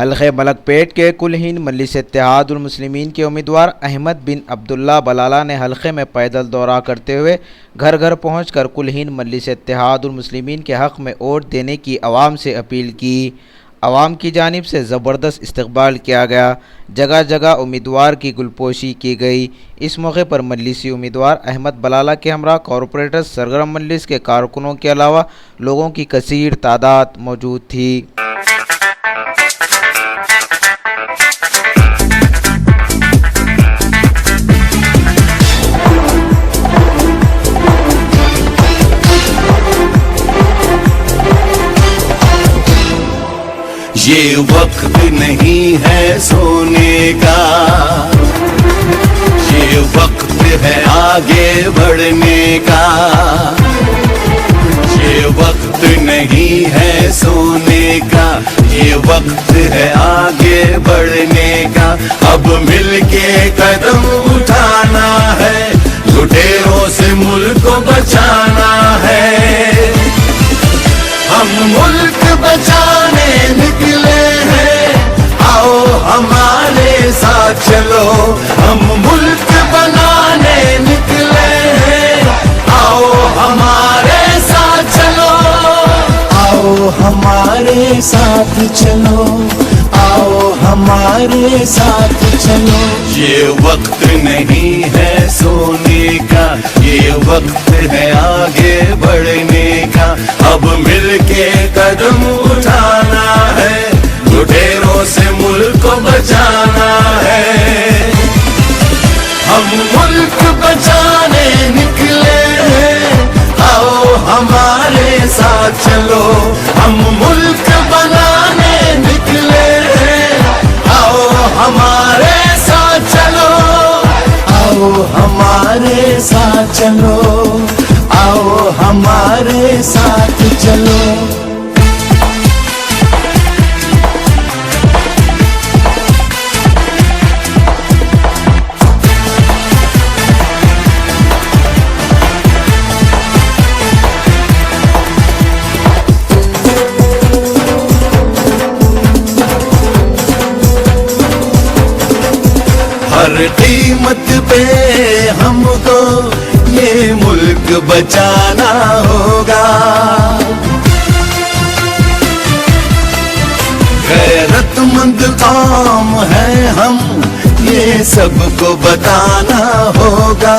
हल्के मलकपेट के कुलहीन मजलिस इत्तेहादुल मुस्लिमीन के उम्मीदवार अहमद बिन अब्दुल्ला बलाला ने हल्के में पैदल दौरा करते हुए घर घर पहुंचकर कुलहीन मजलिस इत्तेहादुल मुस्लिमीन के हक़ में वोट देने की आवाम से अपील की। आवाम की जानिब से ज़बरदस्त इस्तकबाल किया गया। जगह जगह उम्मीदवार की गुलपोशी की गई। इस मौके पर मजलिसी उम्मीदवार अहमद बलाला के हमरा कॉरपोरेटर सरगर्म मजलिस के कारकुनों के अलावा लोगों की कसीर तादाद मौजूद थी। ये वक्त नहीं है सोने का, ये वक्त है आगे बढ़ने का। ये वक्त नहीं है सोने का, ये वक्त है आगे बढ़ने का। अब मिलके कदम उठाना है, लुटेरों से मुल्क को बचाना है। हम मुल्क बचाने निकले हैं, आओ हमारे साथ चलो। हम मुल्क बनाने निकले हैं, आओ हमारे साथ चलो। आओ हमारे साथ चलो, आओ हमारे साथ चलो। ये वक्त नहीं है सोने का, ये वक्त है आगे बढ़ने का। अब मिलके कदम उठाना है, लुटेरों से मुल्क को बचाना है। हम मुल्क बचाने निकले हैं, आओ हमारे साथ चलो। हम मुल्क बनाने निकले हैं, आओ हमारे साथ चलो। आओ हमारे साथ चलो, आओ हमारे साथ चलो। हर कीमत पे हमको ये मुल्क बचाना होगा। गैरतमंद कौम है हम, ये सबको बताना होगा।